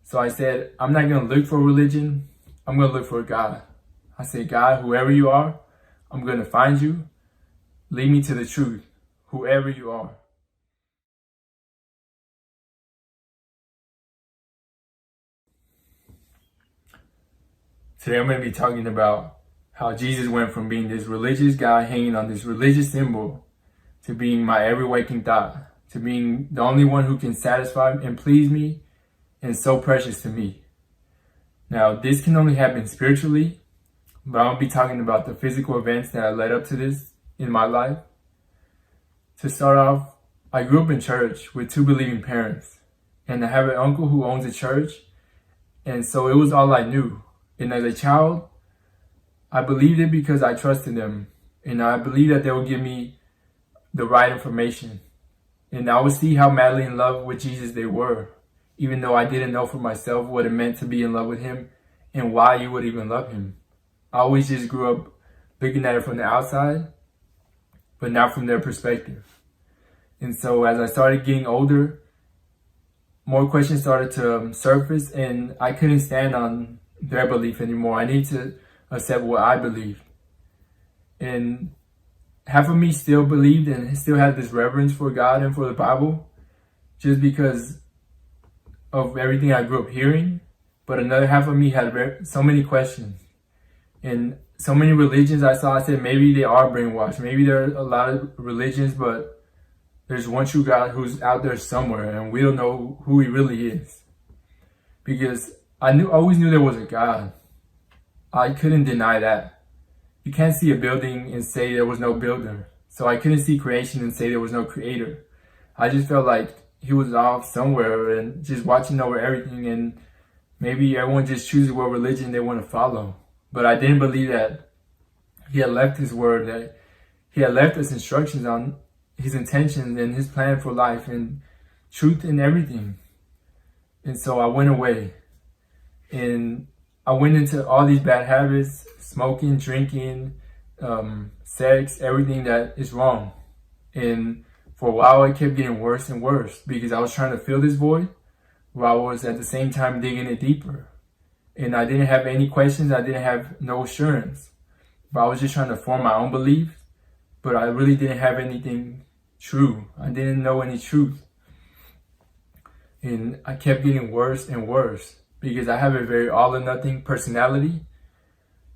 So I said, I'm not going to look for religion. I'm going to look for God. I said, God, whoever you are, I'm going to find you. Lead me to the truth, whoever you are. Today I'm going to be talking about how Jesus went from being this religious guy hanging on this religious symbol to being my every waking thought, to being the only one who can satisfy and please me and so precious to me. Now, this can only happen spiritually, but I'll be talking about the physical events that led up to this in my life. To start off, I grew up in church with two believing parents, and I have an uncle who owns a church, and so it was all I knew. And as a child, I believed it because I trusted them, and I believed that they would give me the right information. And I would see how madly in love with Jesus they were, even though I didn't know for myself what it meant to be in love with him and why you would even love him. I always just grew up looking at it from the outside, but not from their perspective. And so as I started getting older, more questions started to surface, and I couldn't stand on their belief anymore. I need to accept what I believed. And half of me still believed and still had this reverence for God and for the Bible just because of everything I grew up hearing. But another half of me had so many questions. And so many religions I saw, I said maybe they are brainwashed. Maybe there are a lot of religions, but there's one true God who's out there somewhere and we don't know who he really is. Because I always knew there was a God. I couldn't deny that. You can't see a building and say there was no builder. So I couldn't see creation and say there was no creator. I just felt like he was off somewhere and just watching over everything, and maybe everyone just chooses what religion they want to follow. But I didn't believe that he had left his word, that he had left us instructions on his intentions and his plan for life and truth in everything. And so I went away. And I went into all these bad habits, smoking, drinking, sex, everything that is wrong. And for a while, it kept getting worse and worse because I was trying to fill this void while I was at the same time digging it deeper. And I didn't have any questions. I didn't have no assurance. But I was just trying to form my own beliefs. But I really didn't have anything true. I didn't know any truth. And I kept getting worse and worse because I have a very all or nothing personality.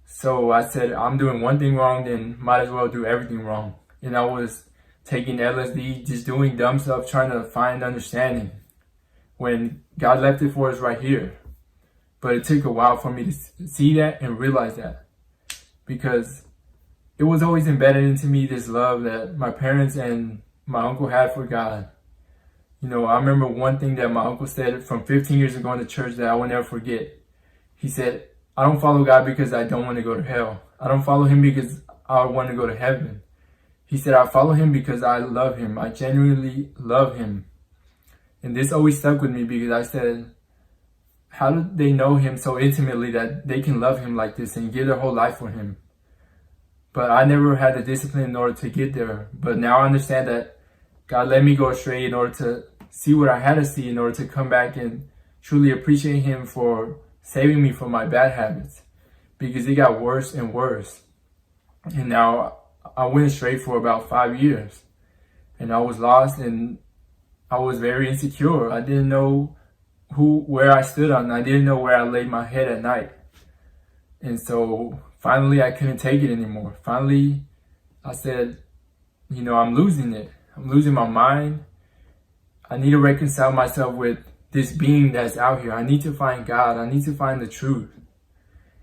So I said, I'm doing one thing wrong, then might as well do everything wrong. And I was taking LSD, just doing dumb stuff, trying to find understanding when God left it for us right here. But it took a while for me to see that and realize that, because it was always embedded into me, this love that my parents and my uncle had for God. You know, I remember one thing that my uncle said from 15 years ago in the church that I will never forget. He said, I don't follow God because I don't want to go to hell. I don't follow him because I want to go to heaven. He said, I follow him because I love him. I genuinely love him. And this always stuck with me because I said, how do they know him so intimately that they can love him like this and give their whole life for him? But I never had the discipline in order to get there. But now I understand that God let me go astray in order to see what I had to see, in order to come back and truly appreciate him for saving me from my bad habits, because it got worse and worse. And now I went astray for about 5 years, and I was lost and I was very insecure. I didn't know where I stood on. I didn't know where I laid my head at night. And so finally I couldn't take it anymore. Finally I said, you know, I'm losing it. I'm losing my mind. I need to reconcile myself with this being that's out here. I need to find God. I need to find the truth.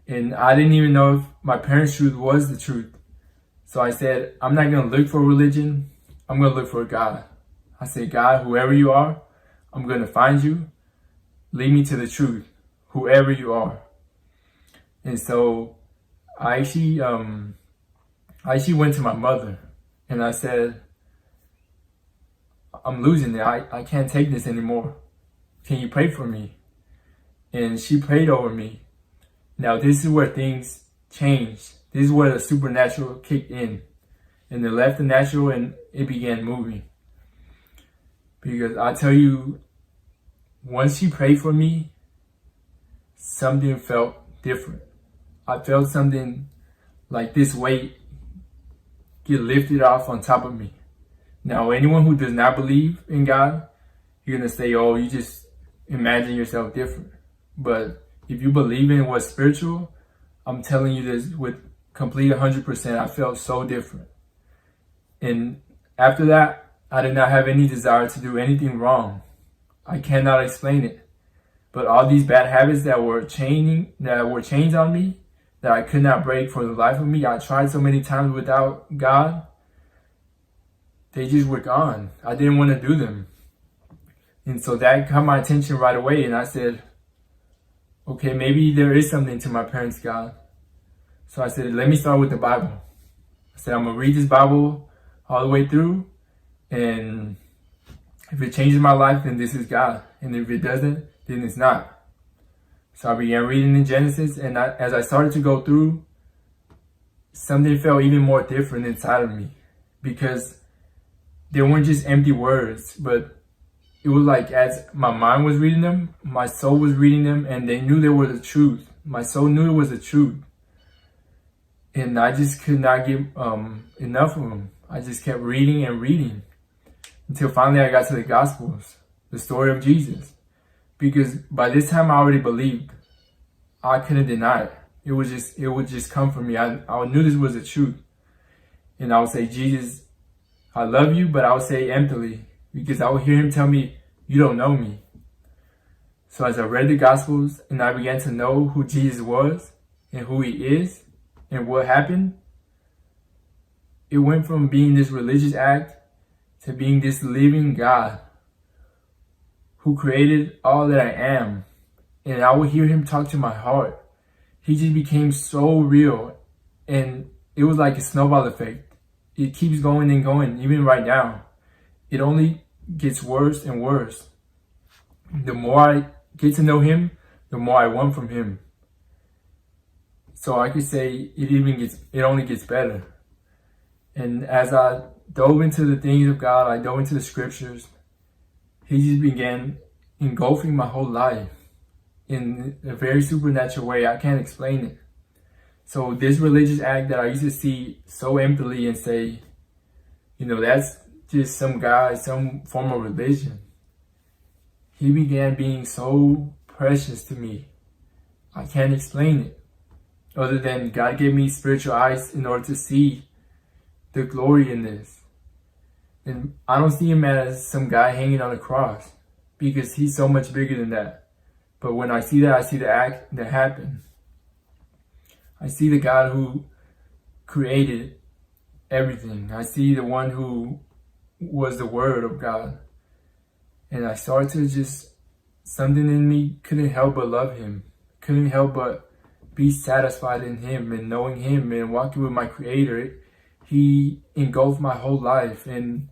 And I didn't even know if my parents' truth was the truth. So I said, I'm not going to look for religion. I'm going to look for God. I said, God, whoever you are, I'm going to find you. Lead me to the truth, whoever you are. And so I actually went to my mother and I said, I'm losing it. I can't take this anymore. Can you pray for me? And she prayed over me. Now this is where things changed. This is where the supernatural kicked in. And it left the natural and it began moving. Because I tell you, once she prayed for me, something felt different. I felt something like this weight get lifted off on top of me. Now, anyone who does not believe in God, you're going to say, oh, you just imagine yourself different. But if you believe in what's spiritual, I'm telling you this with complete 100%. I felt so different. And after that, I did not have any desire to do anything wrong. I cannot explain it. But all these bad habits that were chains on me, that I could not break for the life of me, I tried so many times without God, they just were gone. I didn't want to do them. And so that caught my attention right away. And I said, okay, maybe there is something to my parents' God. So I said, let me start with the Bible. I said, I'm going to read this Bible all the way through. And if it changes my life, then this is God. And if it doesn't, then it's not. So I began reading in Genesis. And as I started to go through, something felt even more different inside of me. Because they weren't just empty words, but it was like as my mind was reading them, my soul was reading them, and they knew they were the truth. My soul knew it was the truth. And I just could not get enough of them. I just kept reading and reading until finally I got to the Gospels, the story of Jesus. Because by this time I already believed. I couldn't deny it. It would just come from me. I knew this was the truth. And I would say, Jesus, I love you, but I would say emptily, because I would hear him tell me, you don't know me. So as I read the Gospels and I began to know who Jesus was and who he is and what happened, it went from being this religious act to being this living God who created all that I am. And I would hear him talk to my heart. He just became so real. And it was like a snowball effect. It keeps going and going, even right now. It only gets worse and worse. The more I get to know him, the more I want from him. So I could say it only gets better. And as I dove into the things of God, I dove into the scriptures, he just began engulfing my whole life in a very supernatural way. I can't explain it. So this religious act that I used to see so emptily and say, that's just some guy, some form of religion. He began being so precious to me. I can't explain it. Other than God gave me spiritual eyes in order to see the glory in this. And I don't see him as some guy hanging on a cross, because he's so much bigger than that. But when I see that, I see the act that happened. I see the God who created everything. I see the one who was the Word of God. And I started to something in me couldn't help but love him. Couldn't help but be satisfied in him and knowing him and walking with my Creator. He engulfed my whole life, and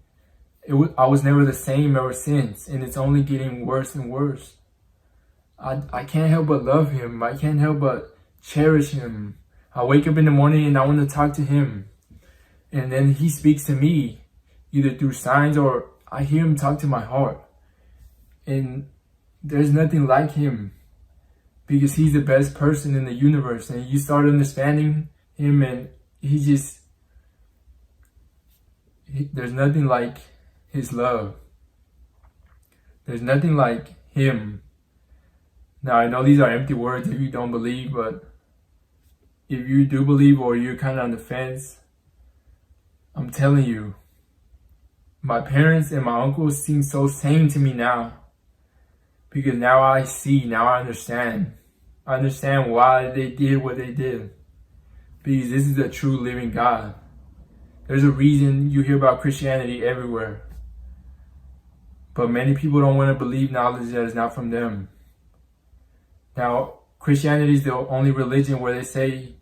I was never the same ever since. And it's only getting worse and worse. I can't help but love him. I can't help but cherish him. I wake up in the morning and I want to talk to him. And then he speaks to me, either through signs or I hear him talk to my heart. And there's nothing like him, because he's the best person in the universe. And you start understanding him, and there's nothing like his love. There's nothing like him. Now, I know these are empty words if you don't believe, but if you do believe or you're kind of on the fence, I'm telling you, my parents and my uncles seem so sane to me now. Because now I see, now I understand. I understand why they did what they did. Because this is a true living God. There's a reason you hear about Christianity everywhere. But many people don't want to believe knowledge that is not from them. Now, Christianity is the only religion where they say,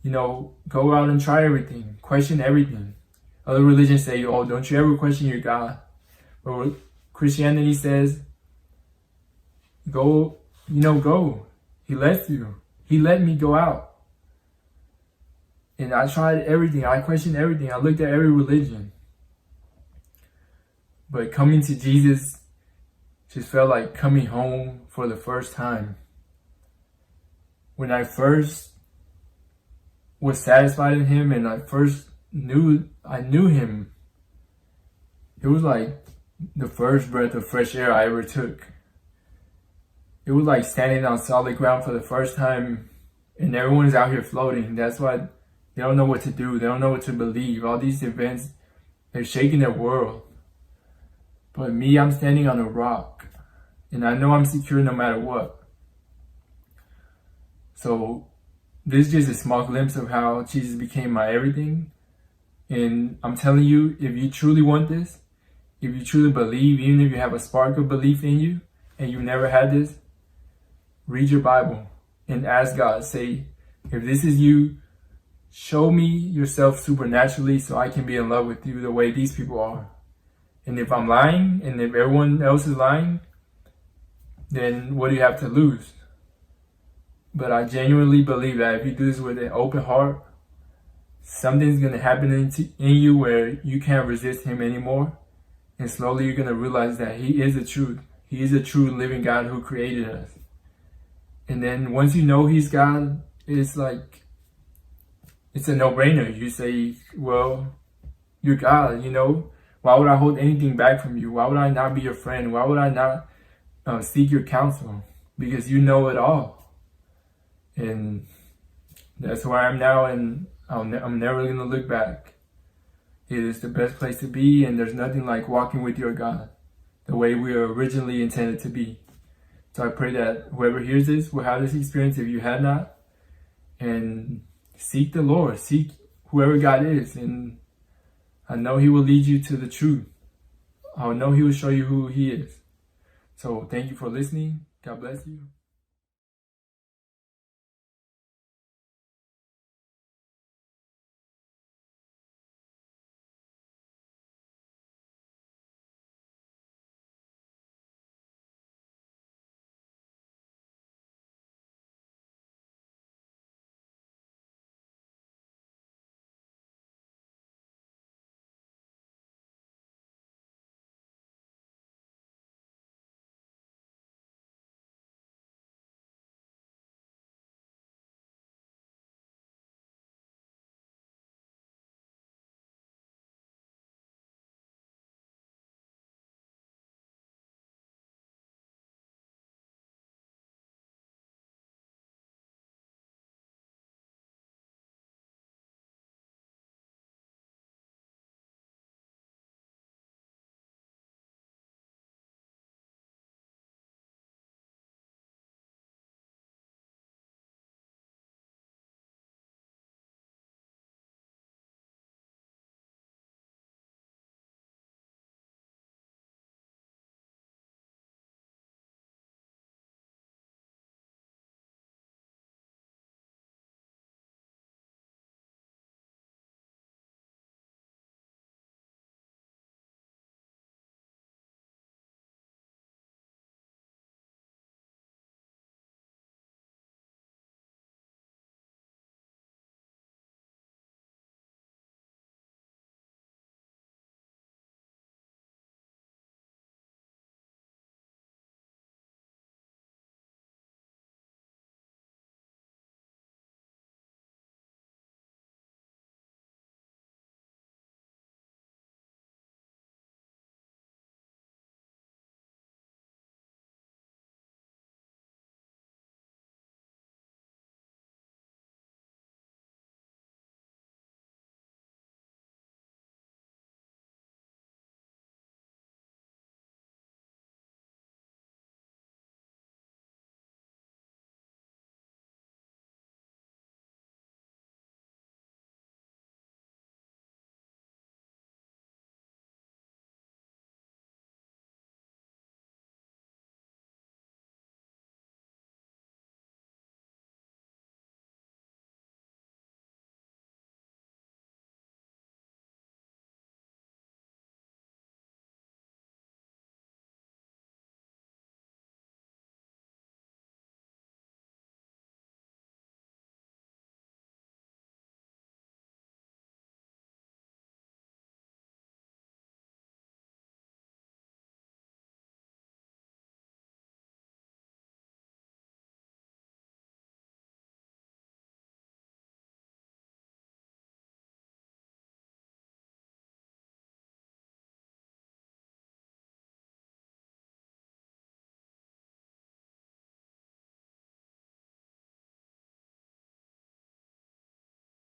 go out and try everything. Question everything. Other religions say, don't you ever question your God. But Christianity says, go. He lets you. He let me go out. And I tried everything. I questioned everything. I looked at every religion. But coming to Jesus just felt like coming home for the first time. when I first was satisfied in him and I first knew him, it was like the first breath of fresh air I ever took. It was like standing on solid ground for the first time, and everyone's out here floating. That's why they don't know what to do. They don't know what to believe. All these events, they're shaking their world. But me, I'm standing on a rock, and I know I'm secure no matter what. So this is just a small glimpse of how Jesus became my everything. And I'm telling you, if you truly want this, if you truly believe, even if you have a spark of belief in you and you never had this, read your Bible and ask God, say, if this is you, show me yourself supernaturally so I can be in love with you the way these people are. And if I'm lying and if everyone else is lying, then what do you have to lose? But I genuinely believe that if you do this with an open heart, something's going to happen in you where you can't resist him anymore. And slowly you're going to realize that he is the truth. He is a true living God who created us. And then once you know he's God, it's like, it's a no-brainer. You say, well, you're God, you know. Why would I hold anything back from you? Why would I not be your friend? Why would I not seek your counsel? Because you know it all. And that's where I am now, and I'm never going to look back. It is the best place to be, and there's nothing like walking with your God the way we were originally intended to be. So I pray that whoever hears this will have this experience if you had not. And seek the Lord. Seek whoever God is. And I know he will lead you to the truth. I know he will show you who he is. So thank you for listening. God bless you.